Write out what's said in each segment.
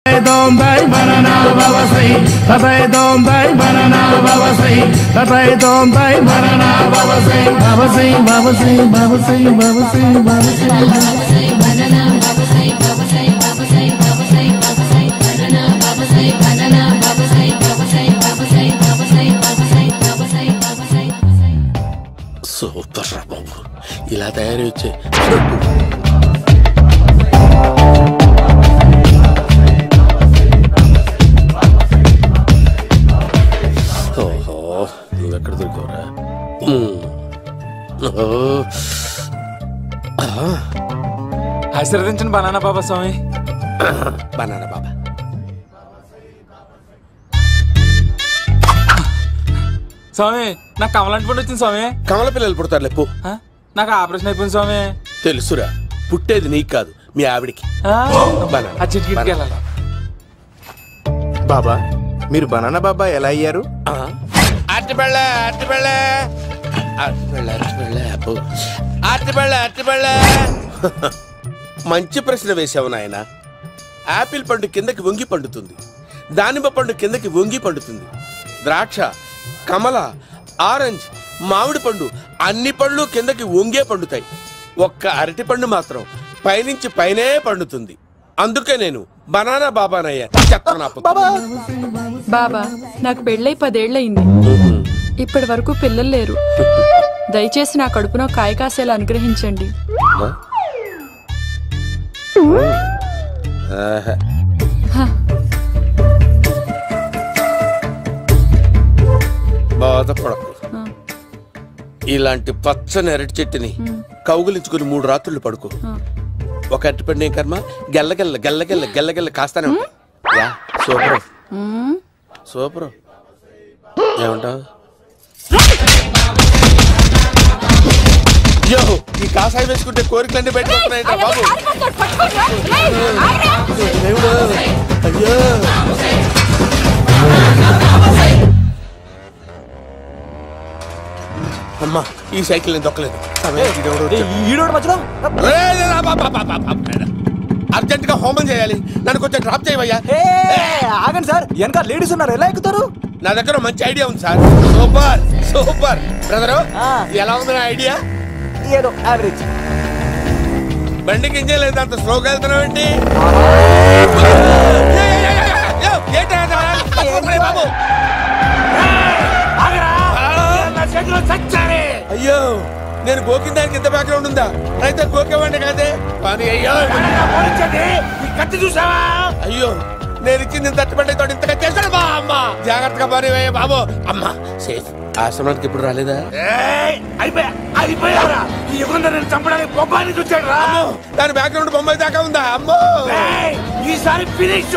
Dombay banana babasai, tatai dombay banana babasai, tatai dombay banana babasai, babasai babasai babasai babasai babasai banana babasai babasai babasai babasai babasai banana babasai banana babasai babasai babasai babasai babasai babasai babasai. Super babu, ఇలా తయారు వచ్చే ఎక్కడ దొరికావురా? ఆశీర్వదించండి banana బాబా స్వామి. Banana బాబా స్వామి, నాకు కమలాంటి పండు వచ్చింది స్వామి. కమల పిల్లలు పుడతారు లేపు. నాకు ఆపరేషన్ అయిపోయింది స్వామి. తెలుసురా, పుట్టేది నీకు కాదు మీ ఆవిడికి. బాబా, మీరు బనానా బాబా ఎలా అయ్యారు? మంచి ప్రశ్న వేశావు నాయన. ఆపిల్ పండు కిందకి వంగి పండుతుంది, దానిమ్మ పండు కిందకి వంగి పండుతుంది, ద్రాక్ష, కమల, ఆరెంజ్, మామిడి పండు అన్ని పండ్లు కిందకి వంగే పండుతాయి. ఒక్క అరటి పండు మాత్రం పైనుంచి పైనే పండుతుంది. అందుకే నేను బనానా బాబానయ్యా. బాబా, నాకు పెళ్ళై 10 ఏళ్ళయింది. ఇప్పటి వరకు పిల్లలు లేరు. దయచేసి నా కడుపునో కాయ కాసేలా అనుగ్రహించండి. బాధపడకు. ఇలాంటి పచ్చని అరటి చెట్టుని కౌగులించుకుని 3 రాత్రులు పడుకో. ఒక అరటిపండు ఏం కర్మ, గెల్లగెల్ల గెల్లగెల్ల గెల్లగెల్ల కాస్తానే ఉంటాయి. Super super. ఏమంటావు? అయ్యో, ఈ కాసాయి వేసుకుంటే కోరికలన్నీ బయటకు వస్తున్నాయంట బాబు. అయ్యో, అమ్మా, ఈ సైకిల్ నేను దొక్కలేదు. అర్జెంట్ గా హోమం చేయాలి, నన్ను కొంచెం డ్రాప్ చేయవయ్యా. ఆగండి సార్, వెనక లేడీస్ ఉన్నారు, ఎలా ఎక్కుతారు? నా దగ్గర మంచి ఐడియా ఉంది సార్. Super super. బ్రదరు, ఎలా ఉంది నా ఐడియా? ఏదో యావరేజ్. బండికి ఇంజన్ లేదు, అంత స్లోగా వెళ్తున్నావు ఏంటి? అయ్యో, నేను గోకిన దానికి ఇంత బ్యాక్గ్రౌండ్ ఉందా? అయితే గోకేవాడిని కాదే. అయ్యో చూసావా? అయ్యో, నేను ఇచ్చింది తట్టుబడి తోటి ఇంతగా చేశాడు బా. అమ్మ జాగ్రత్తగా పని బాబు. అమ్మ సేఫ్. ఆశ్రమానికి ఇప్పుడు రాలేదా? దాని బ్యాక్గ్రౌండ్ బొమ్మాయి దాకా ఉందా? అమ్మో, ఈసారి ఫినిష్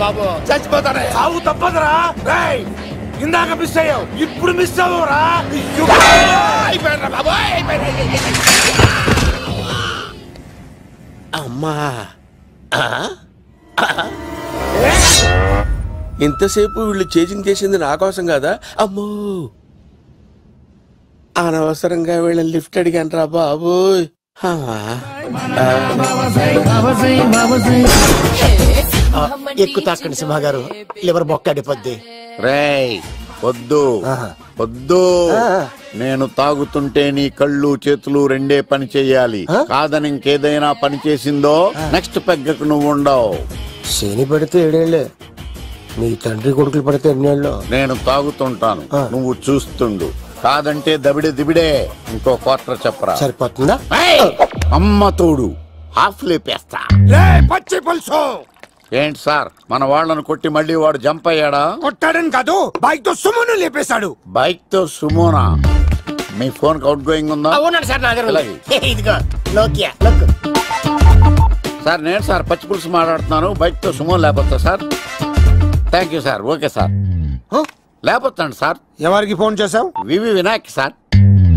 బాబు. చచ్చిపోతానే, సాగు తప్పదురా. ఇందాక మిస్ అయ్యావు, ఇప్పుడు మిస్ అవ్వరా? అమ్మా, ఇంతసేపు వీళ్ళు చేజింగ్ చేసింది నా కోసం కాదా? అమ్మో, అనవసరంగా వీళ్ళని లిఫ్ట్ అడిగాను రా బాబు. ఎక్కు తాకండి సింహ గారు, లివర్ బొక్క అడిపోద్ది. రేయ్ వద్దు వద్దు, నేను తాగుతుంటే నీ కళ్ళు చేతులు రెండే పని చెయ్యాలి. కాదని ఇంకేదైనా పని చేసిందో నెక్స్ట్ పెగ్గకు నువ్వు ఉండవు. శని పడితే 7 ఏళ్లే, మీ తండ్రి కొడుకులు పడితే 8 ఏళ్ళు. నేను తాగుతుంటాను, నువ్వు చూస్తుండు. కాదంటే దబిడే దిబిడే. ఇంకో క్వార్టర్ చెప్పరా? సరిపోతుందా? అమ్మ తోడు, హాఫ్ లేపేస్తా. పచ్చి పులుసు. ఏంటి సార్, మన వాళ్ళను కొట్టి మళ్ళీ వాడు జంప్ అయ్యాడా? కొట్టాడని కాదు, బైక్ తో సుమోను లేపేశాడు. బైక్ తో సుమోనా? మీ ఫోన్ అవుట్ గోయింగ్ ఉందా? సార్ నేను సార్ పచ్చి పులుసు మాట్లాడుతున్నాను. బైక్ తో సుమో లేకపోతా sir? Thank you sir. Okay sir, లేకపోతాను సార్. ఎవరికి ఫోన్ చేసావు? వివి వినాయక్ సార్.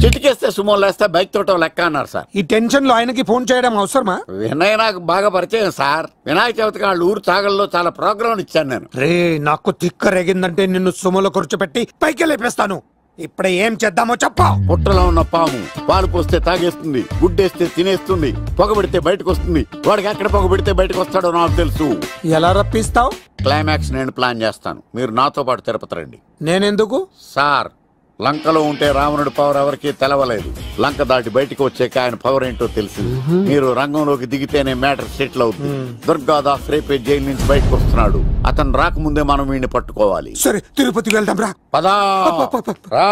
చిటికేస్తే సుమో లేస్తే బైక్ తోటో లెక్క అన్నారు సార్. ఈ టెన్షన్ లో ఆయనకి ఫోన్ చేయడం అవసరమా? వినయ్ నాకు బాగా పరిచయం సార్. వినాయక చవితికి వాళ్ళ ఊరు చాగల్లో చాలా ప్రోగ్రాం ఇచ్చాను నేను. రే, నాకు తిక్క రేగిందంటే నిన్ను సుమలో కూర్చోబెట్టి పైకి లేపేస్తాను. ఇప్పుడు ఏం చేద్దామో చెప్పు. పుట్టలో ఉన్న పాము పాలు పోస్తే తాగేస్తుంది, గుడ్డేస్తే తినేస్తుంది, పొగబెడితే బయటకు వస్తుంది. వాడికి ఎక్కడ పొగబెడితే బయటకు వస్తాడో నాకు తెలుసు. ఎలా రప్పిస్తావు? క్లైమాక్స్ నేను ప్లాన్ చేస్తాను, మీరు నాతో పాటు తిరుపతి రండి. నేనెందుకు? సార్, లంకలో ఉంటే రావణుడి పవర్ ఎవరికి తెలవలేదు. లంక దాటి బయటకు వచ్చాక ఆయన పవర్ ఏంటో తెలిసింది. మీరు రంగంలోకి దిగితేనే మ్యాటర్ సెటిల్ అవుతుంది. దుర్గాదాస్ రేపే జైలు నుంచి బయటకు వస్తున్నాడు. అతను రాకముందే మనం వీడిని పట్టుకోవాలి. సరే, తిరుపతికి వెళ్దాం రా. పదా రా.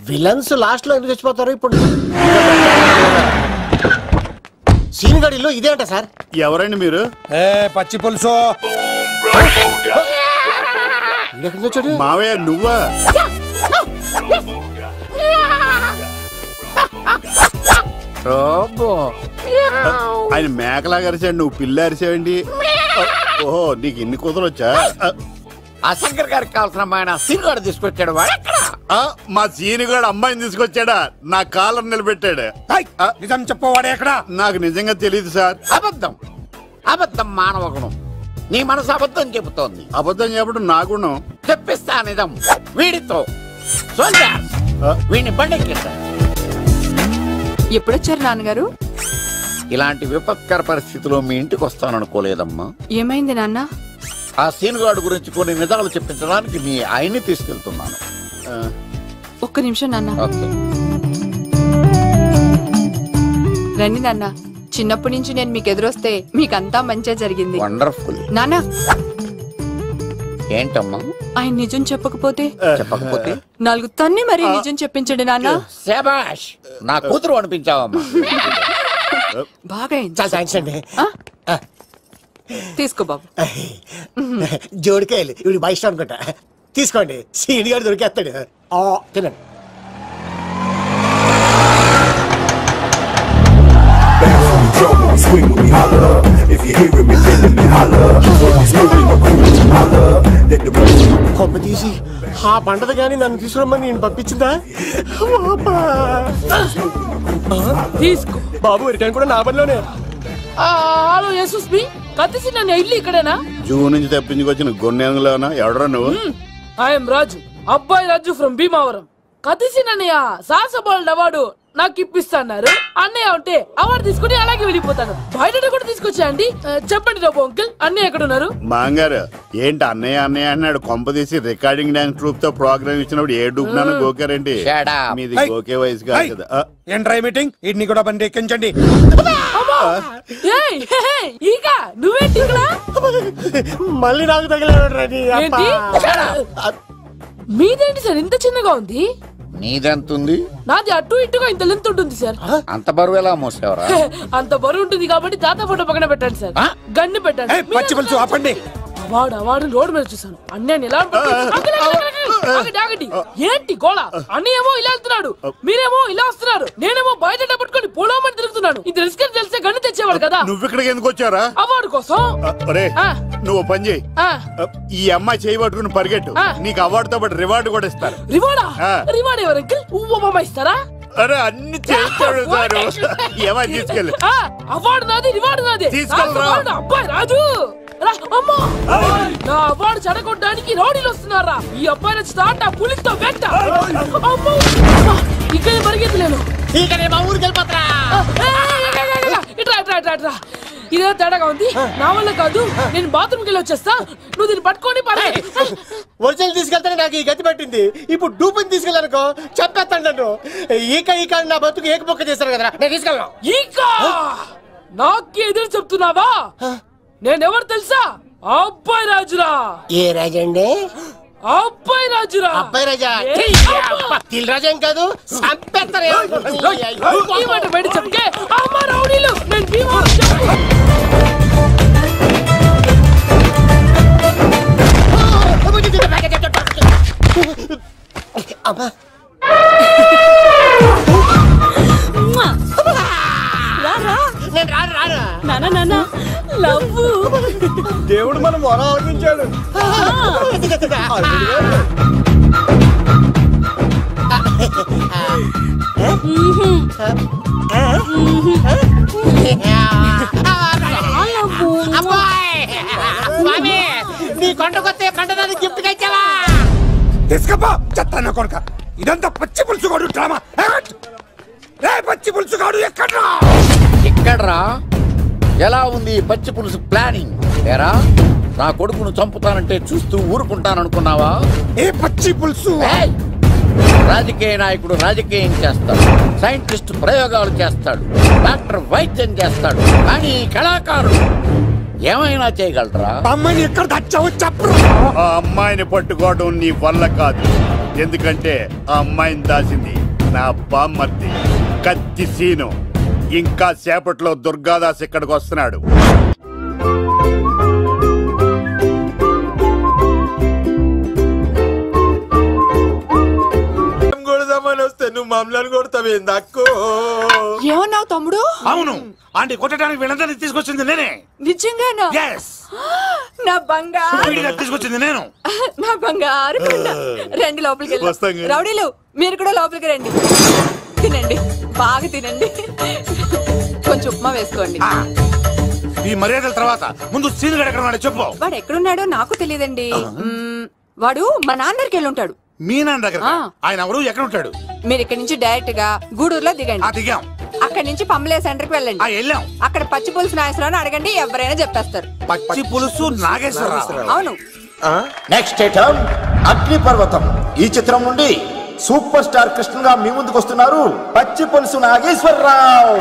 విలన్స్ లాస్ట్ లో ఎందుకు చచ్చిపోతారు? ఇప్పుడు సీన్ గడిలో ఇదే అంట సార్. ఎవరండి మీరు? పచ్చి పులుసు. మావయ్య నువ్వా? ఆయన మేకలాగా అరిచాడు, నువ్వు పిల్ల అరిచావండి. ఓహో, నీకు ఇన్ని కూతురు వచ్చా? ఆ శంకర్ గారికి కావాల్సిన అమ్మాయి సీనుగాడు తీసుకొచ్చాడు. మా సీనుగాడు అమ్మాయిని తీసుకొచ్చాడా? నా కాలర్ నిలబెట్టాడు. నిజం చెప్పవాడే ఎక్కడ? నాకు నిజంగా తెలియదు సార్. అబద్ధం, అబద్ధం మానవ గుణం. నీ మనసు అబద్ధం చెబుతోంది. అబద్ధం చెప్పడం నా గుణం. చెప్పిస్తా నిజం. వీడితో వీడిని బండెక్కిస్తా. ఎప్పుడొచ్చారు నాన్నగారు? ఇలాంటి విపత్కర పరిస్థితిలో మీ ఇంటికి వస్తాననుకోలేదమ్మా. ఏమైంది నాన్న? ఆ సీనుగాడు గురించి కొన్ని నిజాలు చెప్పించడానికి మీ ఆయన్ని తీసుకెళ్తున్నాను. ఒక్క నిమిషం నాన్న. ఓకే. రండి నాన్న. చిన్నప్పటి నుంచి నేను మీకు ఎదురొస్తే మీకంతా మంచిగా జరిగింది. వండర్ఫుల్. నాన్న, ఏంటమ్మా? ఆయన నిజం చెప్పకపోతే చెప్పకపోతే 4 తన్ని మరీ నిజం చెప్పించండి నాన్న. శభాష్, నా కూతురు అనిపించావమ్మా. బాగా చాలా థ్యాంక్స్ అండి. తీసుకో బాబు. జోడికాయలు ఇవి బాగా ఇష్టం అనుకుంటా. తీసుకోండి, సీని గారు దొరికేస్తాడు. తినండి. కొమ్మ తీసి ఆ పంటది కానీ నన్ను తీసుకురమ్మని నేను పంపించిందా? తీసుకో బాబు, రిటర్న్ కూడా నా పనిలోనే. హలో యశస్ బి, కత్తిసి నన్ను ఇల్లు ఇక్కడేనా? జూ నుంచి తప్పించుకొచ్చిన గొన్నెంగులోనా? ఎవడరా నువ్వు? ఐఎమ్ రాజు, అబ్బాయి రాజు ఫ్రమ్ భీమావరం. కత్తిసి నన్నయ్య సాహసబాలుడు అవార్డు నాకు ఇప్పిస్తాన్నారు. అన్నయ్య ఉంటే అవార్డు తీసుకుని అలాగే వెళ్ళిపోతాను. బయట కూడా తీసుకొచ్చాయండి. చెప్పండి రాబు అంకుల్, అన్నయ్య ఎక్కడ ఉన్నారు? మాంగారు ఏంటి అన్నయ్య అన్నయ్య అన్నాడు? కొంప తీసి రికార్డింగ్ డాన్స్ గ్రూప్ తో ప్రోగ్రామ్ ఇచ్చినప్పుడు ఏ డూబ్నాను గోకారేంటి? మీది గోకే వయసు కాదు కదా. ఏంట్రై మీటింగ్? ఇడ్ని కూడా బండి ఎక్కించండి. ఈక నువ్వేంటి ఇక్కడ? మళ్ళీ నాకు తగిలేడు. మీదేంటి సార్ ఇంత చిన్నగా ఉంది? నీదెంతుంది? నాది అటు ఇటుగా ఇంత లెంత్ ఉంటుంది సార్. అంత బరువు ఎలా మోసేవరా? అంత బరువు ఉంటుంది కాబట్టి తాత ఫోటో పక్కన పెట్టండి సార్. గన్ను పెట్టండి. పచ్చి పులుసు ఆపండి. అవార్డు రోడ్డు మీద చూసాను. అన్నయ్య ఎలా ఏంటి గోళ? అన్నయ్యేమో ఇలా వెళ్తున్నాడు, మీరేమో ఇలా వస్తున్నారు, నేనేమో బయట పట్టుకొని పొలమని తిరుగుతున్నాను. ఇది రిస్క్ అని తెలిస్తే గన్ను తెచ్చేవాడు కదా. నువ్వు ఇక్కడికి ఎందుకు వచ్చారా? అవార్డు కోసం. నువ్వు పని చేయి, ఈ అమ్మాయి చేయి పట్టుకుని పరిగెట్టు. నీకు అవార్డుతో పాటు రివార్డు కూడా ఇస్తారు. రివార్డా? రివార్డ్ ఎవరు అంకిల్? ఉవ్వమ్మ ఇస్తారా? అరే అన్ని చేస్తాడు సార్. ఏమని తీసుకెళ్ళి అవార్డు నాది, రివార్డు నాది. తీసుకెళ్ళి అబ్బాయి రాజు నా అవార్డు చెడగొట్టడానికి రౌడీలు వస్తున్నారా? ఈ అబ్బాయి స్టార్ట్ ఆ పులితో వెంట. ఇక్కడ పరిగెత్తలేను. ఇదే తేడాగా ఉంది. నా వల్ల కాదు, నేను బాత్రూమ్కి వెళ్ళి వచ్చేస్తా. నువ్వు దీన్ని పట్టుకొని ఒరిజినల్ తీసుకెళ్తానే నాకు ఈ గతి పట్టింది. ఇప్పుడు డూపుని తీసుకెళ్ళానుకో చెప్పేస్తాను నన్ను. ఈక నా బతుకు ఏకపొక్క చేశారు కదా, నేను తీసుకెళ్ళను. ఈక నాకే ఎదురు చెప్తున్నావా? నేనెవరు తెలుసా? అబ్బాయి రాజురా. ఏ రాజండి? అబ్బాయి రాజురా. అబ్బాయి రాజా? తిల్ రాజా ఏం కాదు, చంపేస్తారు. ఈ మాట బయట చెప్తే అమ్మ రౌడీలు నేను భీమవరం చెప్పు. అమ్మా దేవుడు మనం మొర ఆలోచించాడు. నీ కొండకొస్తే కంటదాన్ని గిఫ్ట్ ఇచ్చావా? తీసుకపో చెత్తాన్న కొడుక. ఇదంతా పచ్చి పులుసుగాడు డ్రామా. రే పచ్చి పులుసుగాడు ఎక్కడ్రా? ఇక్కడ్రా. ఎలా ఉంది ఈ పచ్చి పులుసు ప్లానింగ్? ఏరా నా కొడుకును చంపుతానంటే చూస్తూ ఊరుకుంటాననుకున్నావా? ఏ పచ్చి పులుసు? ఏయ్! రాజకీయ నాయకుడు రాజకీయం చేస్తాడు, సైంటిస్ట్ ప్రయోగాలు చేస్తాడు, డాక్టర్ వైద్యం చేస్తాడు, కానీ కళాకారుడు ఏమైనా చేయగలరా? అమ్మాయిని ఎక్కడ దాచావో చెప్పరు. ఆ అమ్మాయిని పట్టుకోవడం నీ వల్ల కాదు. ఎందుకంటే ఆ అమ్మాయిని దాసింది నా బామ్మర్ది కత్తి సీను. ఇంకా సేపట్లో దుర్గాదాస్ ఇక్కడికి వస్తున్నాడు. వస్తే నువ్వు మమ్మల్ని కొడతావేంది అక్కో? ఏమన్నావు తమ్ముడు? అవును, ఆంటీ కొట్టడానికి వీళ్ళందరినీ తీసుకొచ్చింది నేనే. నిజంగానా? Yes. నా బంగారు తీసుకొచ్చింది నేను. నా బంగారు కొండ. రండి లోపలికి వెళ్దాం. రౌడీలు మీరు కూడా లోపలికి రండి. తినండి, బాగా తినండి. కొంచెం ఉప్మా వేసుకోండి. ఈ మర్యాదల తర్వాత ముందు సీన్ గడ ఎక్కడ ఉన్నాడో చెప్పు. వాడు ఎక్కడున్నాడో నాకు తెలియదండి. వాడు మా నాన్న దగ్గరికి వెళ్ళి ఉంటాడు. మీ నాన్న దగ్గర? ఆయన ఎవరు, ఎక్కడ ఉంటాడు? మీరు ఇక్కడ నుంచి డైరెక్ట్ గా గూడూరులో దిగండి. దిగాం. అక్కడ నుంచి పంబలే సెంటర్ కి వెళ్ళండి. వెళ్ళాం. అక్కడ పచ్చి పులుసు నాగేశ్వరరావు అడగండి, ఎవరైనా చెప్పేస్తారు. పచ్చి పులుసు నాగేశ్వరరావు? అవును. నెక్స్ట్ ఐటమ్ అగ్ని పర్వతం. ఈ చిత్రం నుండి సూపర్ స్టార్ కృష్ణగా మీ ముందుకు వస్తున్నారు పచ్చి పులుసు నాగేశ్వరరావు.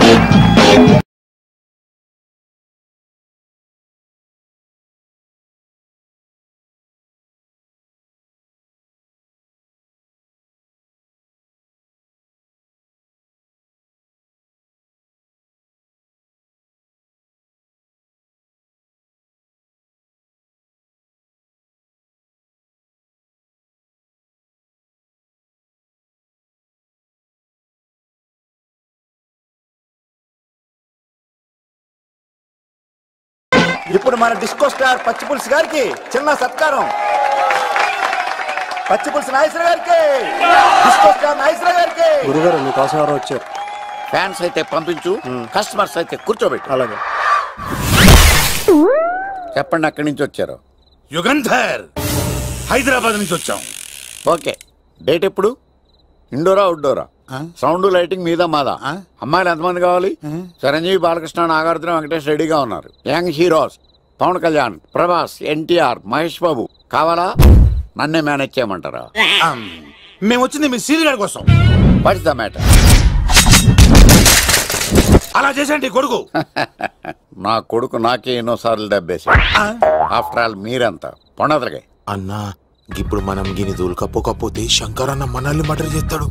ఇప్పుడు మన డిస్కో స్టార్ పచ్చి పులుసు గారికి చిన్న సత్కారం. పచ్చి పులుసు నాగేశ్వర గారికి, డిస్కో స్టార్ నాగేశ్వర గారికి. గురుగారు మీకోసం ఎవరో వచ్చారు. ఫ్యాన్స్ అయితే పంపించు, కస్టమర్స్ అయితే కూర్చోబెట్టు. అలాగే. చెప్పండి, అక్కడి నుంచి వచ్చారు? యుగంధర్, హైదరాబాద్ నుంచి వచ్చాం. ఓకే, డేట్ ఎప్పుడు? ఇండోరా అవుట్డోరా? సౌండ్ లైటింగ్ మీద మాదా? అమ్మాయిలు ఎంతమంది కావాలి? చిరంజీవి, బాలకృష్ణ, నాగార్జున, వెంకటేష్ రెడీగా ఉన్నారు. యంగ్ హీరోస్ పవన్ కళ్యాణ్, ప్రభాస్, ఎన్టీఆర్, మహేష్ బాబు కావాలా? నన్నే మేనేజ్ చేయమంటారా? మేము వచ్చింది మీ సీన్ గడ కోసం. What's the matter? అలా చేసేయండి కొడుకు. నా కొడుకు నాకే ఎన్నోసార్లు దెబ్బేసి. ఆఫ్టర్ ఆల్ మీరంతా పొండదలకే. అన్నా ఇప్పుడు మనం గిని దూల్కపోతే శంకర్ అన్న మనల్ని మర్డర్ చేస్తాడు.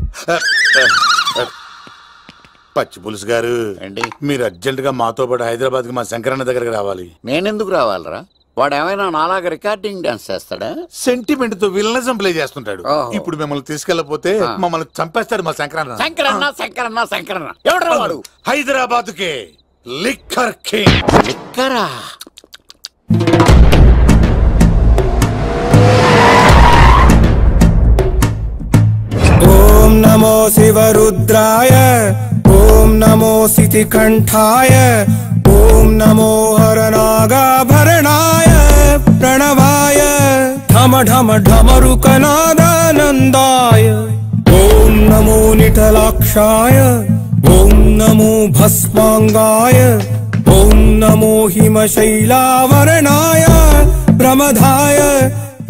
పచ్చి పులుసు గారు, మీరు అర్జెంట్ గా మాతో పాటు హైదరాబాద్ కి మా శంకరన్న దగ్గరకు రావాలి. నేనెందుకు రావాలరా? వాడు ఏమైనా నాలాగా రికార్డింగ్ డాన్స్ చేస్తాడా? సెంటిమెంట్ తో విలనిజం ప్లే చేస్తుంటాడు. ఇప్పుడు మిమ్మల్ని తీసుకెళ్లపోతే మమ్మల్ని చంపేస్తాడు మా శంకరన్న. శంకరన్న శంకరన్న శంకరన్న ఎవడరా వాడు? హైదరాబాద్ కే లిక్కర్ కింగ్. లిక్కరా? ఓం నమో శివరుద్రాయ, ఓం నమో సితికంఠాయ, ఓం నమో హరనాగాభరణాయ ప్రణవాయ ఢమ ఢమ ఢమరుకనాదానందాయ. ఓం నమో నిటలాక్షాయ, ఓం నమో భస్మాంగాయ, ఓం నమో హిమశైలావరణాయ ప్రమదాయ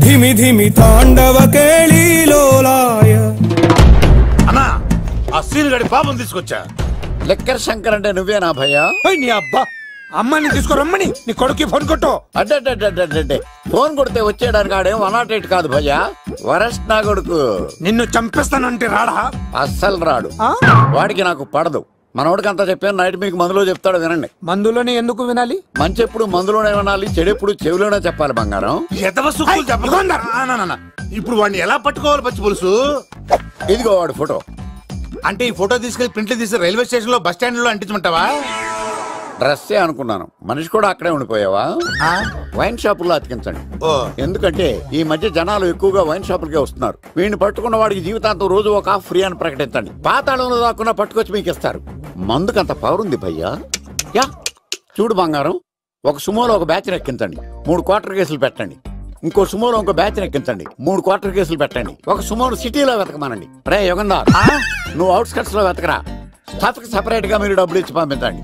ధిమి ధిమి తాండవ కేళీలోలాయ. అన్నా, ఆ సీన్ గడి పాపం తీసుకొచ్చా. లిక్కర్ శంకర్ అంటే నువ్వేనా భయ్యా? నీ అబ్బా, అమ్మాయిని తీసుకురమ్మని నీ కొడుకు ఫోన్ కొట్టు. అడ్డే ఫోన్ కొడితే వచ్చేయడానికి ఆడేం 108 కాదు భయ్యా, వరస్ట్ నా కొడుకు. నిన్ను చంపేస్తానంటే రాడా? అస్సలు రాడు. వాడికి నాకు పడదు. మనోడికి అంతా చెప్పాను, నైట్ మీకు మందులో చెప్తాడు వినండి. మందులోనే ఎందుకు వినాలి? మంచి ఎప్పుడు మందులోనే వినాలి, చెడు ఎప్పుడు చెవిలోనే చెప్పాలి బంగారం. ఇప్పుడు వాడిని ఎలా పట్టుకోవాలి పచ్చి పులుసు? ఇదిగో వాడు ఫోటో. అంటే ఈ ఫోటో తీసుకెళ్లి ప్రింట్లు తీసి రైల్వే స్టేషన్ లో బస్ స్టాండ్ లో అంటించమంటావా? డ్రెస్సే అనుకున్నాను, మనిషి కూడా అక్కడే ఉండిపోయావా? వైన్ షాపుల్లో అతికించండి. ఎందుకంటే ఈ మధ్య జనాలు ఎక్కువగా వైన్ షాపులకే వస్తున్నారు. వీడిని పట్టుకున్న వాడికి జీవితాంతం రోజు ఒక ఆఫ్ ఫ్రీ అని ప్రకటించండి. పాతాళంలో దాక్కున్నా పట్టుకొచ్చి మీకు ఇస్తారు. మందుకంత పవర్ ఉంది భయ్యా. యా చూడు బంగారం, ఒక సుమోలో ఒక బ్యాచ్ ఎక్కించండి, 3 క్వార్టర్ కేసులు పెట్టండి. ఇంకో సుమోలో ఇంకో బ్యాచ్ ఎక్కించండి. 3 క్వార్టర్ కేసులు పెట్టండి. ఒక సుమోను సిటీలో వెతకమానండి. రే యుగంధర్, నువ్వు అవుట్స్కట్స్ లో వెతకరా. స్టాఫ్ కి సెపరేట్ గా మీరు డబ్బులు ఇచ్చి పంపించండి.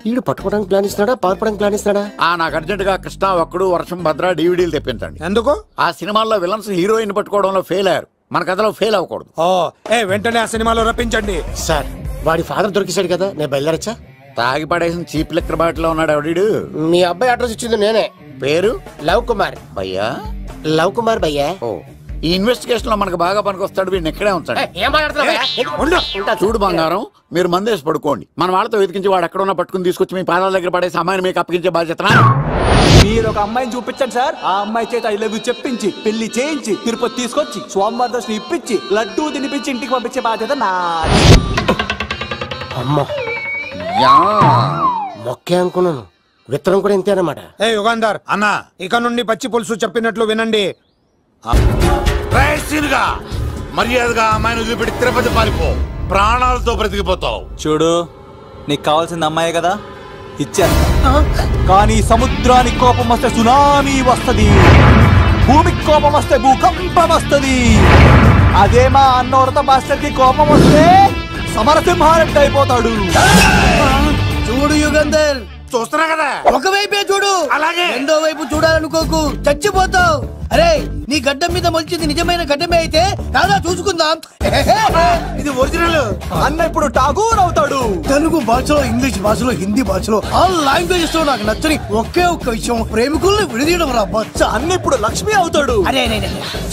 వీడు పట్టుకోవడానికి ప్లాన్ ఇస్తున్నాడా, పాల్పడానికి ప్లాన్ ఇస్తున్నాడా? నాకు అర్జెంట్ గా కృష్ణ, ఒక్కడు, వర్షం, భద్ర డివిడీలు తెప్పించండి. ఎందుకు? ఆ సినిమాల్లో విలన్స్ హీరోయిన్ పట్టుకోవడంలో ఫెయిల్ అయ్యారు. మన కథలో ఫెయిల్ అవ్వకూడదు. వెంటనే ఆ సినిమాలో రప్పించండి. సార్, వాడి ఫాదర్ దొరికేశాడు కదా, నేను బయలుదేరచ్చా? తాగి పడేసిన చీప్ లెక్కర్ బాటిలో ఉన్నాడు ఎవడీడు? మీ అబ్బాయి అడ్రస్ ఇచ్చింది నేనే. పేరు? లవ్ కుమార్ భయ్యా. లవ్ కుమార్ భయ్యా. ఈ ఇన్వెస్టిగేషన్ లో మనకు బాగా పనికొస్తాడు. వీడిని ఎక్కడే ఉంచండి. చూడు బంగారం, మీరు మందేసి పడుకోండి. మన వాళ్ళతో వెతికించి వాడు ఎక్కడ ఉన్నా పట్టుకుని తీసుకొచ్చి మీ పాదాల దగ్గర పడేసి అమ్మాయిని మీకు అప్పగించే బాధ్యత. మీరు ఒక అమ్మాయిని చూపించండి సార్. ఆ అమ్మాయి చేత ఐ లవ్ యూ చెప్పించి పెళ్లి చేయించి తిరుపతి తీసుకొచ్చి స్వామివారి దర్శనం ఇప్పించి లడ్డూ తినిపించి ఇంటికి పంపించే బాధ్యత నాది. అమ్మా మొక్కే అనుకున్నాను, విత్తనం కూడా ఇంతే అన్నమాట. యుగంధర్ అన్న, ఇక నుండి పచ్చి పులుసు చెప్పినట్లు వినండి. మర్యాదగా అమ్మాయిని వదిలిపెట్టి తిరుపతి పారిపో. ప్రాణాలతో బ్రతికిపోతావు. చూడు, నీకు కావాల్సింది అమ్మాయి కదా, ఇచ్చేస్తా. కానీ సముద్రానికి కోపం వస్తే సునామీ వస్తది, భూమికి కోపం వస్తే భూకంపం వస్తది. అదే మా అన్నోరత మాస్టర్ కి కోపం వస్తే సమరసింహారెడ్డి అయిపోతాడు. చూడు యుగంధర్, చూస్తున్నా కదా, ఒకవైపే చూడు, అలాగే రెండో వైపు చూడాలనుకోకు, చచ్చిపోతావు. అరే, నీ గడ్డం మీద మొలిచింది నిజమైన గడ్డమే అయితే రాదా చూసుకుందాం. ఇది ఒరిజినల్. అన్న ఇప్పుడు ఠాగూర్ అవుతాడు. తెలుగు భాషలో, ఇంగ్లీష్ భాషలో, హిందీ భాషలో ఆల్ లాంగ్వేజెస్ లో నాకు నచ్చని ఒకే ఒక్క విషయం, ప్రేమికుల్ని విడదీయడం రా బచ్చ. అన్న ఇప్పుడు లక్ష్మి అవుతాడు. అరే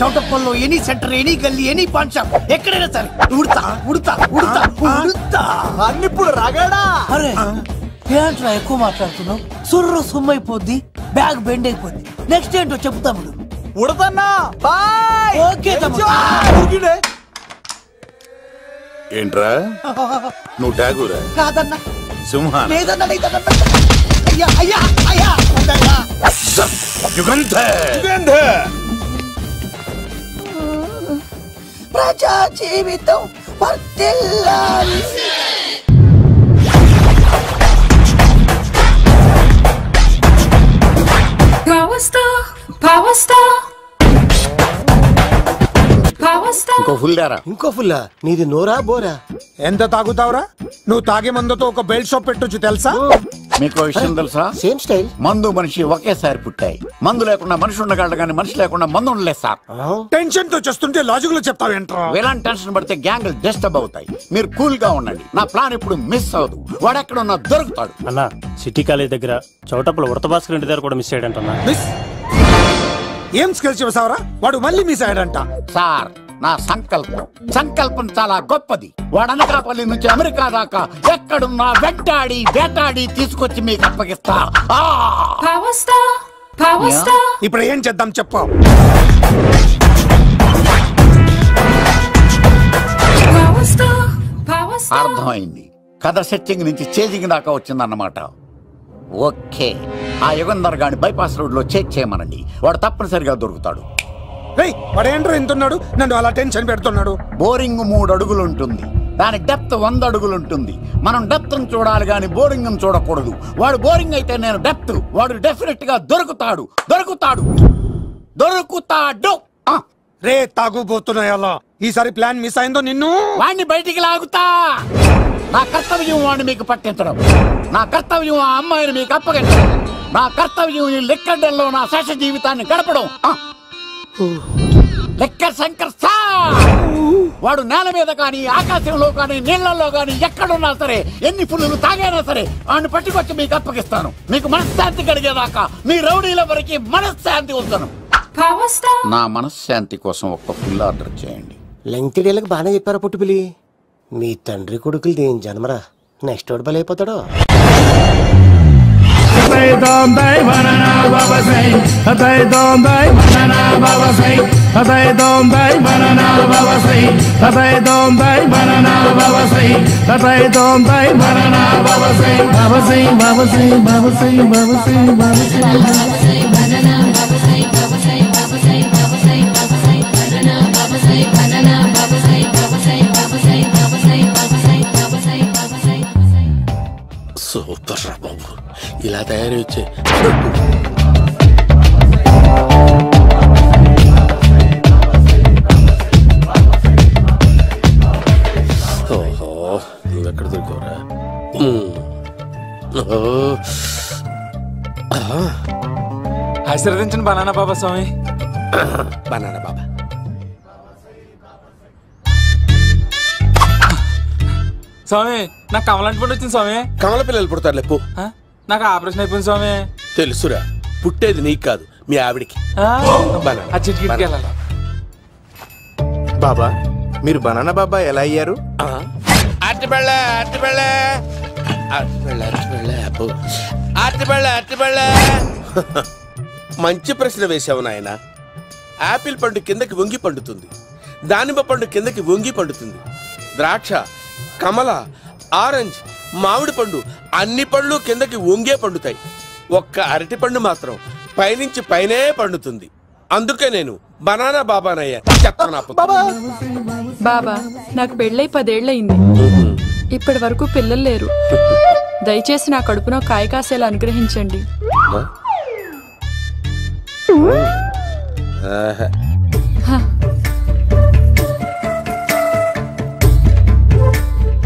చౌటప్పల్లో ఎనీ సెంటర్, ఎనీ గల్లీ, ఎనీ పాన్ షాప్, ఎక్కడైనా సరే ఉడతా ఉడతా ఉడతా ఉడతా. అన్న ఇప్పుడు రగడా. అరే ఏంట్రా ఎక్కువ మాట్లాడుతున్నావు? సుర్రు సుమ్మైపోద్ది, బ్యాగ్ బెండ్ అయిపోద్ది. నెక్స్ట్ ఏంటో చెప్తాము. ఉడతన్నా బాయ్. ఓకే ఏంట్రా నువ్వు ఠాగూరా? కాదన్నా, సింహా లేదన్నా, లేదన్నా. అయ్యా అయ్యా అయ్యా యుగంధర్, ప్రజా జీవితం వర్ధిల్లాలి. ఇంకో ఫుల్ దారా? ఇంకో ఫుల్లా? నీది నోరా బోరా? ఎంత తాగుతావురా? నువ్వు తాగే మందుతో ఒక బెల్ట్ షాప్ పెట్టొచ్చు తెలుసా? మీకు విషయం తెలుసా? Same style. మందు మనిషి ఒకేసారి పుట్టాయి. మందు లేకుండా మనిషి ఉండగలడు కానీ మనిషి లేకుండా మందు ఉండలేదు సార్. టెన్షన్ తో చేస్తుంటే లాజిక్ లో చెప్తావేంట్రా? ఎలాంటి టెన్షన్ పడితే గ్యాంగులు డిస్టర్బ్ అవుతాయి. మీరు కూల్ గా ఉండండి. నా ప్లాన్ ఇప్పుడు మిస్ అవ్వదు. వాడు ఎక్కడ ఉన్నా దొరుకుతాడు. అన్నా, సిటీ కాలేజ్ దగ్గర చౌటప్పుల ఉడత భాస్కర్ ఇంటి దగ్గర కూడా మిస్ అయ్యాడంటన్నా. ఏం స్కిల్స్ చేసావరా? వాడు మళ్ళీ మిస్ అయ్యాడంట. సార్, నా సంకల్పం చాలా గొప్పది. వాడు అనకాపల్లి నుంచి అమెరికా దాకా ఎక్కడున్నా వెంటాడి వేటాడి తీసుకొచ్చి మీకు అప్పగిస్తా. ఇప్పుడు ఏం చేద్దాం చెప్పు. అర్థమైంది. కథ సెట్టింగ్ నుంచి చేజింగ్ దాకా వచ్చిందన్నమాట. ఓకే, ఆ యుగంధర్ గాని బైపాస్ రోడ్ లో చెక్ చేయమనండి. వాడు తప్పనిసరిగా దొరుకుతాడు. వాడేంట్రా ఎంతున్నాడు? నన్ను అలా టెన్షన్ పెడుతున్నాడు. బోరింగ్ 3 అడుగులు ఉంటుంది, దాని డెప్త్ 100 అడుగులు ఉంటుంది. మనం డెప్త్ చూడాలి గాని బోరింగ్ చూడకూడదు. వాడు బోరింగ్ అయితే నేను డెప్త్. వాడు డెఫినెట్ గా దొరుకుతాడు. రే తాగుబోతున్నాయా? ఈసారి ప్లాన్ మిస్ అయిందో నిన్ను వాడిని బయటికి లాగుతా. నా కర్తవ్యం వాడిని మీకు పట్టించడం. నా కర్తవ్యం ఆ అమ్మాయిని మీకు అప్పగించడం. నా కర్తవ్యం ఈ లెక్కడల్లో నా శేష జీవితాన్ని గడపడం. లెక్కర్ శంకర్ సార్, వాడు నేల మీద కానీ ఆకాశంలో కానీ నీళ్లలో కానీ ఎక్కడున్నా సరే, ఎన్ని పుల్లులు తాగైనా సరే వాడిని పట్టుకొచ్చి మీకు అప్పగిస్తాను. మీకు మనశ్శాంతి కలిగేదాకా మీ రౌడీల వరకు మనశ్శాంతి ఉంచను. నా మనశ్శాంతి కోసం ఒక్క ఫుల్ ఆర్డర్ చేయండి. లెంగ్త్ డేలకు బాగానే చెప్పారా పుట్టుపిలి? మీ తండ్రి కొడుకులు దేని జన్మరా? నెక్స్ట్ వాడు బలైపోతాడో. సూపర్ రా బాబు, ఇలా తయారు వచ్చే ఆశీర్వదించండి బనానా బాబా స్వామి. బనానా బాబా. స్వామి నాకు కమలాంటి పండు వచ్చింది స్వామి. కమల పిల్లలు పుడతారు లేపు. నాకు ఆపరేషన్ అయిపోయింది స్వామి. తెలుసురా, పుట్టేది నీకు కాదు మీ ఆవిడికి. ఆ చిటికి వెళ్ళాలి. బాబా మీరు బనానా బాబా ఎలా అయ్యారు? మంచి ప్రశ్న వేసావు నాయన. యాపిల్ పండు కిందకి వంగి పండుతుంది, దానిమ్మ పండు కిందకి వంగి పండుతుంది, ద్రాక్ష, కమల, ఆరెంజ్, మామిడి పండు అన్ని పండ్లు కిందకి వంగే పండుతాయి. ఒక్క అరటి పండు మాత్రం పైనుంచి పైనే పండుతుంది. అందుకే నేను బనానా బాబానయ్యా. బాబా నాకు పెళ్ళై 10 ఏళ్ళయింది. ఇప్పటి వరకు పిల్లలు లేరు. దయచేసి నా కడుపున కాయ కాసేలా అనుగ్రహించండి.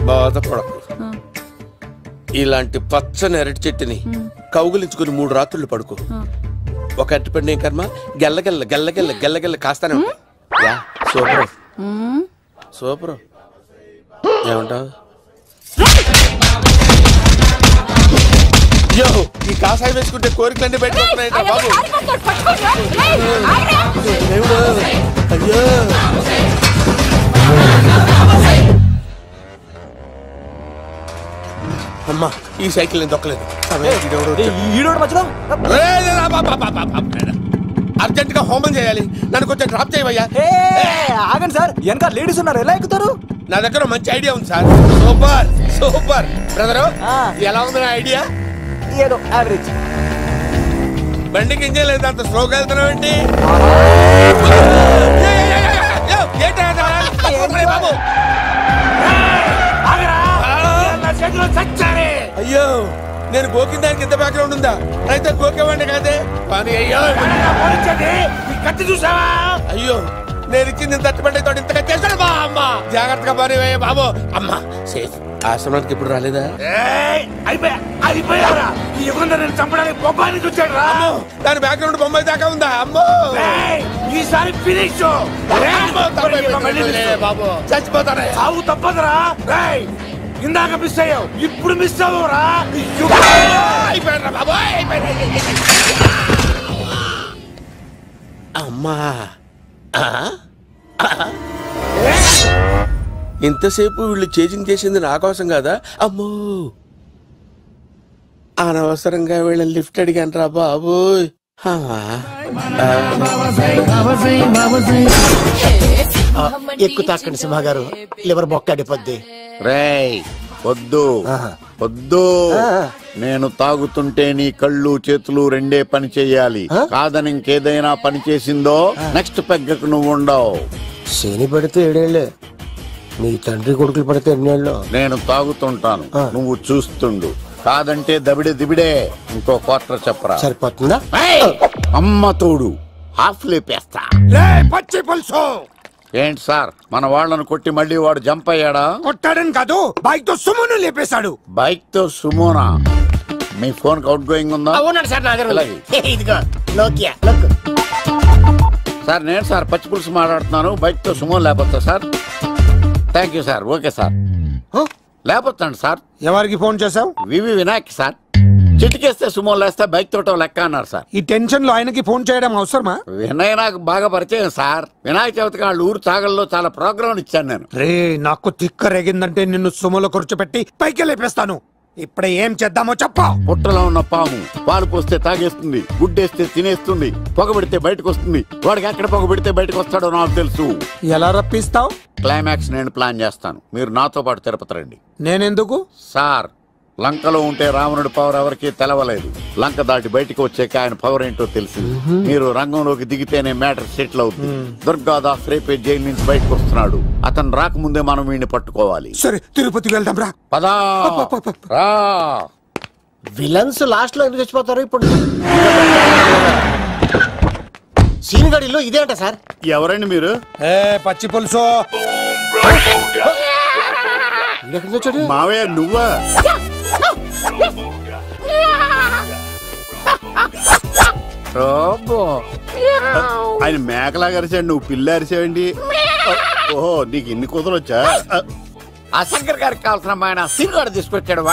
బాధపడకు. ఇలాంటి పచ్చని అరటి చెట్టుని కౌగులించుకుని 3 రాత్రులు పడుకో. ఒక అరటి పండు ఏం కర్మ, గెల్లగెల్ల గెల్లగెల్ల గెల్లగెల్ల కాస్తానే ఉంటాయి. Super super. ఏమంటావు? యో, ఈ కాసాయి వేసుకుంటే కోరికలన్నీ బయటకొస్తున్నాయి బాబు. అయ్యో అమ్మా, ఈ సైకిల్ నేను దొక్కలేదు. అర్జెంట్ గా హోమం చేయాలి, నన్ను కొంచెం డ్రాప్ చేయవయ్యా. ఆగండి సార్, వెనక లేడీస్ ఉన్నారు, ఎలా ఎక్కుతారు? నా దగ్గర మంచి ఐడియా ఉంది సార్. Super super. బ్రదరు ఎలా ఉంది నా ఐడియా? ఏదో యావరేజ్. బండికి ఇంజన్ లేదు, అంత స్లోగా వెళ్తున్నావు ఏంటి? బాబు అయ్యో, నేను గోకిన దానికి ఇంత బ్యాక్గ్రౌండ్ ఉందా? అయితే గోకేవాడిని కాదే. కానీ అయ్యో కత్తి చూసావా? అయ్యో, నేను ఇచ్చింది తట్టుబడి తోటి ఇంతగా చేశాను బా. అమ్మ జాగ్రత్తగా పని వేయ బాబు. అమ్మ సేఫ్. ఆశ్రమానికి ఇప్పుడు రాలేదా? అయిపోయారా? ఈ యుగంలో నేను చంపడానికి బొమ్మాయిని చూచాడు రా. దాని బ్యాక్గ్రౌండ్ బొమ్మాయి దాకా ఉందా? అమ్మో ఈసారి ఫినిష్ బాబు, చచ్చిపోతానే. సాగు తప్పదురా. ఇందాక మిస్ అయ్యావు, ఇప్పుడు మిస్ అవ్వరా. అమ్మా, ఇంతసేపు వీళ్ళు చేజింగ్ చేసింది నా కోసం కాదా? అమ్మో, అనవసరంగా వీళ్ళని లిఫ్ట్ అడిగాను రా బాబు. ఎక్కువ తాకండి సింహ గారు, లివర్ బొక్క అడిపోద్ది. రేయ్ వద్దు వద్దు, నేను తాగుతుంటే నీ కళ్ళు చేతులు రెండే పని చెయ్యాలి. కాదని ఇంకేదైనా పని చేసిందో నెక్స్ట్ పెగ్గకు నువ్వు ఉండవు. శని పడితే 7 ఏళ్లే, నీ తండ్రి కొడుకులు పడితే 8 ఏళ్ళు. నేను తాగుతుంటాను, నువ్వు చూస్తుండు. కాదంటే దబిడే దిబిడే. ఇంకో క్వార్టర్ చెప్పరా? సరిపోతుందా? అమ్మ తోడు హాఫ్ లేపేస్తా. పచ్చి పులుసు. ఏంటి సార్, మన వాళ్ళను కొట్టి మళ్ళీ వాడు జంప్ అయ్యాడా? కొట్టాడని కాదు, బైక్ తో సుమోను లేపేశాడు. బైక్ తో సుమోనా? మీ ఫోన్ అవుట్ గోయింగ్ ఉందా? అవునండి సార్, నా దగ్గర ఇదిగో నోకియా. సార్ నేను సార్ పచ్చి పులుసు మాట్లాడుతున్నాను. బైక్ తో సుమో లేకపోతా sir? Thank you sir. Okay sir, లేకపోతాండి సార్. ఎవరికి ఫోన్ చేసావు? వివి వినాయక్ సార్. చిటికేస్తే సుమో లేస్తే బైక్ తోటో లెక్క అన్నారు సార్. ఈ టెన్షన్ లో ఆయనకి ఫోన్ చేయడం అవసరమా? వినయ్ నాకు బాగా పరిచయం సార్. వినాయక చవితికి వాళ్ళ ఊరు చాగల్లో చాలా ప్రోగ్రాం ఇచ్చాను నేను. రే, నాకు తిక్క రేగిందంటే నిన్ను సుమోలో కూర్చోబెట్టి పైకి లేపేస్తాను. ఇప్పుడే ఏం చేద్దామో చెప్పా. పుట్టలో ఉన్న పాము పాలు పోస్తే తాగేస్తుంది, గుడ్డేస్తే తినేస్తుంది, పొగబెడితే బయటకు వస్తుంది. వాడికి ఎక్కడ పొగబెడితే బయటకు వస్తాడో నాకు తెలుసు. ఎలా రప్పిస్తావు? క్లైమాక్స్ నేను ప్లాన్ చేస్తాను, మీరు నాతో పాటు తిరుపతి రండి. నేనెందుకు? సార్, లంకలో ఉంటే రావణుడి పవర్ ఎవరికి తెలవలేదు. లంక దాటి బయటకు వచ్చాక ఆయన పవర్ ఏంటో తెలిసింది. మీరు రంగంలోకి దిగితేనే మ్యాటర్ సెటిల్ అవుతుంది. దుర్గాదాస్ రేపే జైలు నుంచి బయటకు వస్తున్నాడు. అతను రాకముందే మనం వీడిని పట్టుకోవాలి. సరే, తిరుపతికి వెళ్దాం రా. పదా రా. విలన్స్ లాస్ట్ లో ఎందుకు చచ్చిపోతారు? ఇప్పుడు సీన్ గడిలో ఇదే అంట సార్. ఎవరండి మీరు? పచ్చి పులుసు. మావయ్య నువ్వా? ఆయన మేకలాగా అరిచాడు, నువ్వు పిల్ల అరిచావండి. ఓహో, నీకు ఇన్ని కుదరొచ్చా? ఆ శంకర్ గారికి కావాల్సిన అమ్మాయి సీనుగాడు తీసుకొచ్చాడు.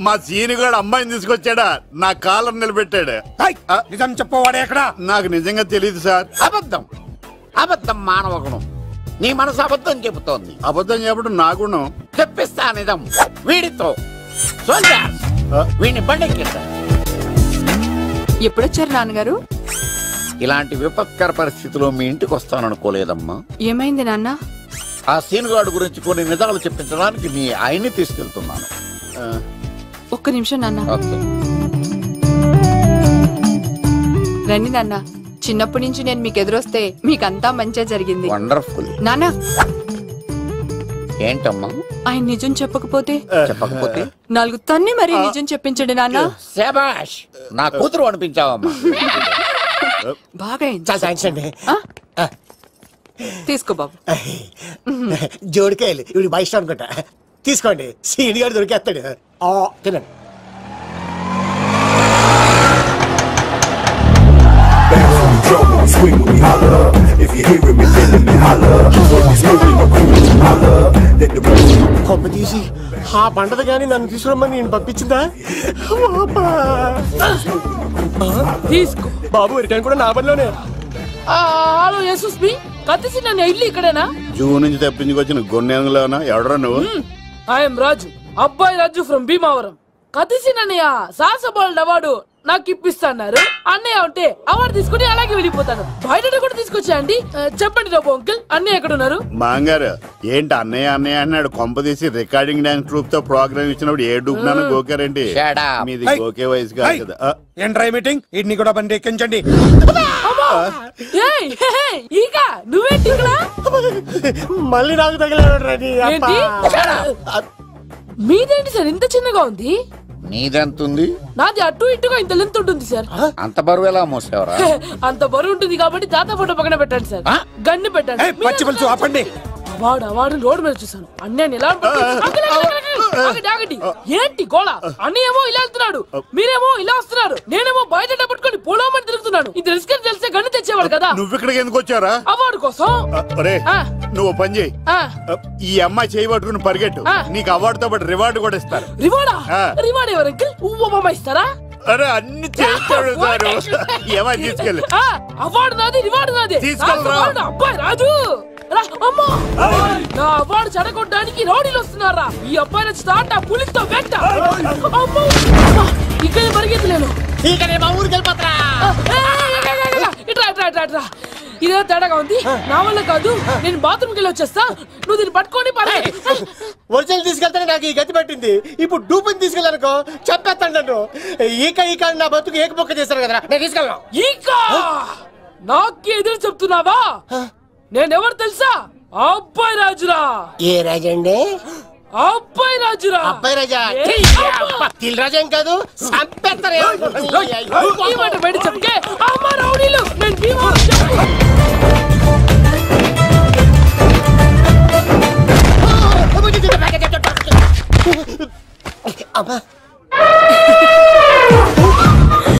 మా సీనుగాడు అమ్మాయిని తీసుకొచ్చాడా? నా కాలం నిలబెట్టాడు. నిజం చెప్పవాడే ఎక్కడ? నాకు నిజంగా తెలియదు సార్. అబద్ధం, అబద్ధం మానవ గుణం. నీ మనసు అబద్ధం చెబుతోంది. అబద్ధం చెప్పడం నా గుణం. చెప్పిస్తా నిజం. వీడితో వీడిని బండెక్కిస్తా. ఎప్పుడొచ్చారు నాన్నగారు? ఇలాంటి విపత్కర పరిస్థితిలో మీ ఇంటికి వస్తాననుకోలేదమ్మా. ఏమైంది నాన్న? ఆ సీనుగాడు గురించి కొన్ని నిజాలు చెప్పించడానికి మీ ఆయన్ని తీసుకెళ్తున్నాను. ఒక్క నిమిషం నాన్న. రండి నాన్న. చిన్నప్పటి నుంచి నేను మీకు ఎదురొస్తే మీకంతా మంచిగా జరిగింది. వండర్ఫుల్. నాన్న, ఏంటమ్మా? ఆయన నిజం చెప్పకపోతే చెప్పకపోతే 4 తన్ని మరి నిజం చెప్పించండి నాన్న. శభాష్, నా కూతురు అనిపించావమ్మా. బాగా తీసుకో బాబు. జోడికాయలు ఇవి బయట అనుకుంటా. తీసుకోండి, సీని గారు దొరికేస్తాడు. తినండి. కొమ్మ తీసి ఆ పంటది కానీ నన్ను తీసుకురమ్మని నేను పంపించిందా? తీసుకో బాబు, రిటర్న్ కూడా నా పనిలోనే. హలో యశస్వి, కత్తిసి నన్ను ఇల్లు ఇక్కడేనా? జూ నుంచి తప్పించుకొచ్చిన గొన్నెంగులోనా? ఎవడరా నువ్వు? ఐఎమ్ రాజు, అబ్బాయి రాజు ఫ్రమ్ భీమావరం. కత్తిసి నన్నయ్య సాసబోల్డ్ అవార్డు నాకు ఇప్పిస్తాన్నారు. అన్నయ్య ఉంటే అవార్డు తీసుకుని అలాగే వెళ్ళిపోతాను. బయట కూడా తీసుకొచ్చా అండి. చెప్పండి రాబు అంకుల్, అన్నయ్య ఎక్కడ ఉన్నారు? మాంగారు ఏంటి అన్నయ్య అన్నయ్య అన్నాడు? కొంప తీసి రికార్డింగ్ డాన్స్ ట్రూప్ తో ప్రోగ్రామ్ ఇచ్చినప్పుడు ఏ డూబ్నాను గోకారండి? మీది గోకే వయసు కాదు కదా. ఏంట్రై మీటింగ్? ఇడ్ని కూడా బండి ఎక్కించండి. నువ్వేంటి మళ్ళీ నాకు తగిలాడు. మీదేంటి సార్ ఇంత చిన్నగా ఉంది? నీదెంతుంది? నాది అటు ఇటుగా ఇంత లెంత్ ఉంటుంది సార్. అంత బరువు ఎలా మోసేవరా? అంత బరువు ఉంటుంది కాబట్టి తాత ఫోటో పక్కన పెట్టండి సార్. గన్ను పెట్టండి. పచ్చి పులుసు ఆపండి. అవార్డు రోడ్డు మీద చూసాను. అన్నయ్య ఎలా ఏంటి గోళ? అన్నయ్య ఏమో ఇలా వెళ్తున్నాడు, మీరేమో ఇలా వస్తున్నారు, నేనేమో బయట పట్టుకొని పోలోమని తిరుగుతున్నాను. ఇది రిస్క్ తెలిస్తే గన్ను తెచ్చేవాడు కదా. నువ్వు ఇక్కడికి ఎందుకు వచ్చారా? అవార్డు కోసం. నువ్వు పని చేయి, ఈ అమ్మాయి చేయి పట్టుకుని పరిగెట్టు. నీకు అవార్డు తో పాటు రివార్డు కూడా ఇస్తారు. రివార్డా? రివార్డ్ ఎవరు అంకుల్? ఇస్తారా? అరే అన్ని చేస్తాడు సార్. ఏమై తీసుకెళ్ళి. అవార్డు నాది, రివార్డు నాది. తీసుకెళ్ళరా. అబ్బాయి రాజు, నా అవార్డు చెడగొట్టడానికి రౌడీలు వస్తున్నారా? ఈ అబ్బాయి స్టార్ట్ ఆ పులితో వెంట. ఇక్కడ పరిగెత్తలేను. ఇదే తేడాగా ఉంది. నా వల్ల కాదు, నేను బాత్రూమ్కి వెళ్ళి వచ్చేస్తా. నువ్వు దీన్ని పట్టుకొని ఒరిజినల్ తీసుకెళ్తానే నాకు ఈ గతి పట్టింది. ఇప్పుడు డూపుని తీసుకెళ్ళానుకో చెప్పేస్తాను నన్ను. ఈక నా బతుకు ఏకపొక్క చేశారు కదా, నేను తీసుకెళ్ళను. ఈక నాకు ఎదురు చెప్తున్నావా? నేనెవరు తెలుసా? అబ్బాయి రాజురా. ఏ రాజండి? అబ్బాయి రాజురా. అబ్బాయి రాజా తిల్ రాజా ఏం కాదు, సంపేస్తారు. బయట చెప్తే అమ్మ రౌడీలు. నేను భీమవరం చెప్పు. అమ్మా